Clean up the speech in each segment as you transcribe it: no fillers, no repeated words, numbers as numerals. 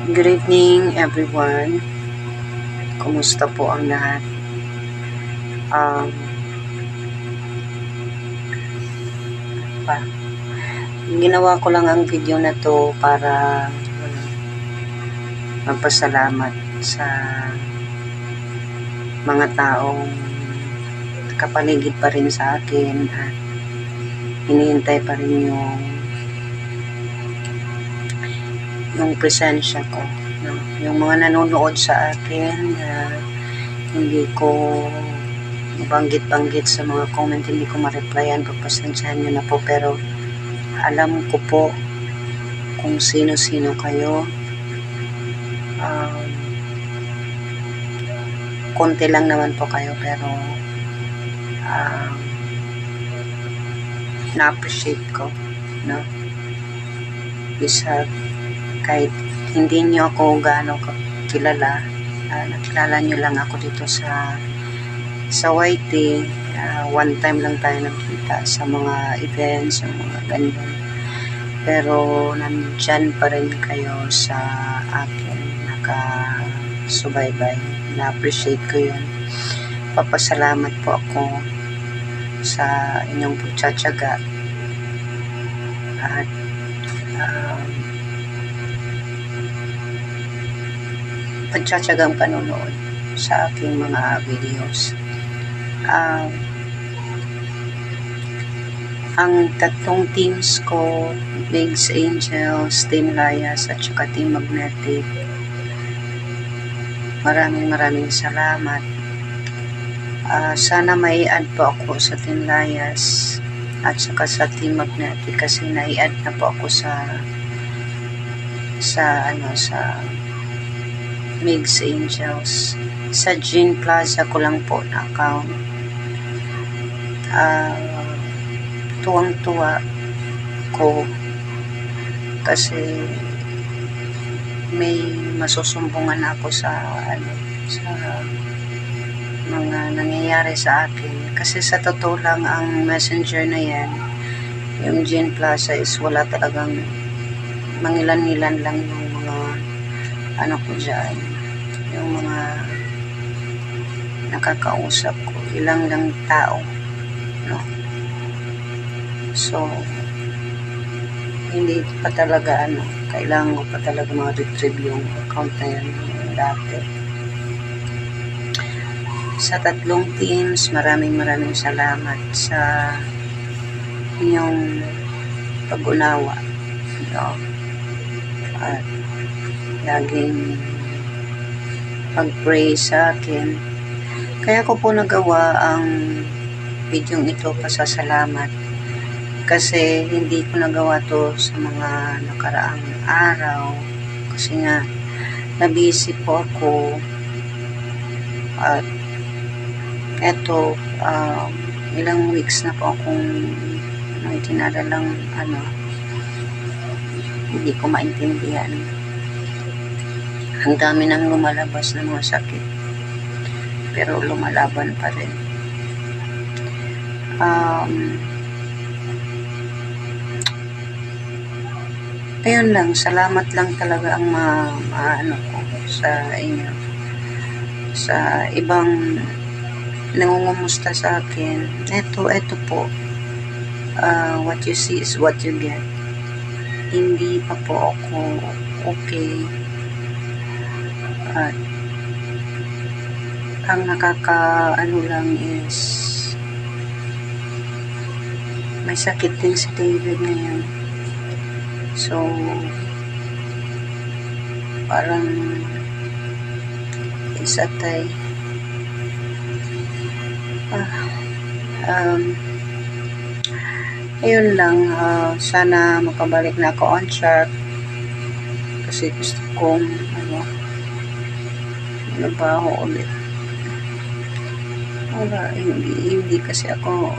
Good evening everyone. Kumusta po ang lahat? Ginawa ko lang ang video na to para magpasalamat sa mga taong kapaligid pa rin sa akin at hinihintay pa rin yung presensya ko, no? Yung mga nanonood sa akin na hindi ko banggit-banggit sa mga comment, hindi ko ma-replyan, pagpasensyahan nyo na po, pero alam ko po kung sino-sino kayo. Konti lang naman po kayo, pero na-appreciate ko, no? Isa, kahit hindi nyo ako gaano kilala, nakilala nyo lang ako dito sa YT. One time lang tayo nagkita sa mga events, sa mga ganyan, pero nandyan pa rin kayo sa akin, nakasubaybay. Na-appreciate ko yun. Papasalamat po ako sa inyong pagtsatsaga at pagtsatsagang panonood sa aking mga videos. Ang tatlong teams ko, Bigs Angels, Team Layas at saka Team Magnetic, maraming salamat. Sana may add po ako sa Team Layas at saka sa Team Magnetic, kasi nai-add na po ako sa Bigs Angels. Sa Jean Plaza ko lang po na account. Tuwang-tuwa ko kasi may masusumbungan ako sa mga nangyayari sa akin, kasi sa totoo lang ang messenger na yan, yung Jean Plaza, is wala talagang, mangilan-ngilan lang yung mga ko dyan, yung mga nakakausap ko, ilang lang tao, no? So hindi pa talaga kailangan ko pa talaga ma-retrieve yung account na yan dati. Sa tatlong teams, maraming salamat sa inyong pag-unawa, no? At laging pag-pray sa akin. Kaya ko po nagawa ang video ito, pasasalamat, kasi hindi ko nagawa to sa mga nakaraang araw, kasi nga nabisi po ako. At eto, ilang weeks na po akong may tinadalang hindi ko maintindihan. Ang dami nang lumalabas ng mga sakit, pero lumalaban pa rin. Ayun lang, salamat lang talaga ang ko sa inyo, sa ibang nangungumusta sa akin. Eto po, what you see is what you get. Hindi pa po ako okay, at ang lang is may sakit din si David ngayon. So parang isatay. Ayun lang, sana makabalik na ako on track, kasi gusto kong trabaho ulit. Wala, hindi kasi ako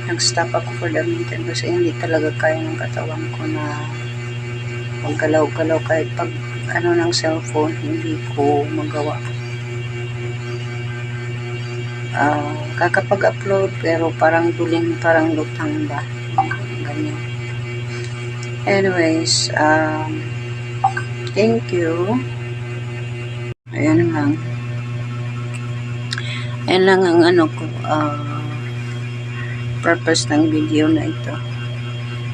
nag-stop ako for the meantime, kasi hindi talaga kaya ng katawan ko na maggalaw-galaw, kahit pag ng cellphone, hindi ko magawa. Kakapag-upload, pero parang duling, parang lutang ba, ganyan. Anyways, thank you. Ayan lang. Ayan lang ang ko, purpose ng video na ito.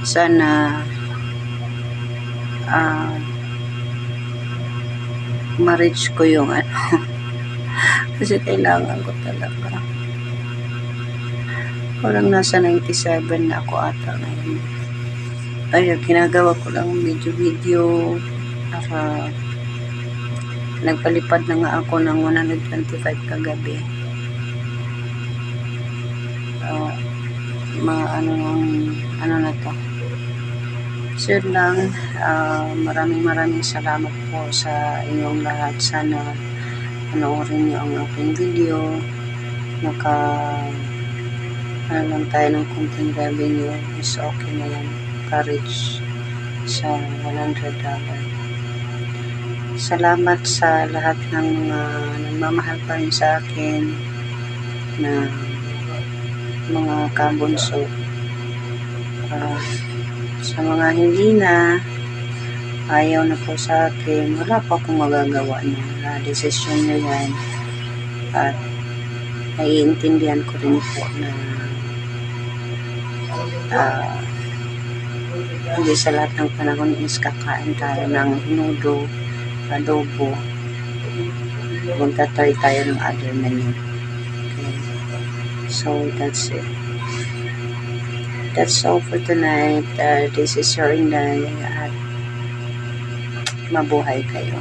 Sana ma-reach ko yung kasi kailangan ko talaga. Parang nasa 97 na ako ata ngayon. Ayun, ginagawa ko lang video para nagpalipad na nga ako ng 125 kagabi. Mga ano na to. So lang, maraming salamat po sa inyong lahat. Sana panoorin niyo ang aking video. Lang tayo ng konting revenue is okay na yan. Courage sa $100. Salamat sa lahat ng mga nagmamahal pa rin sa akin na mga kabunso. Sa mga hindi na ayaw na po sa akin, wala pa akong magagawa na desisyon nyo yan. At naiintindihan ko rin po na hindi sa lahat ng panahon is kakain tayo ng hinudo, adobo. Magta-try tayo ng other menu. Okay. So that's it. That's all for tonight. This is your Inday at mabuhay kayo.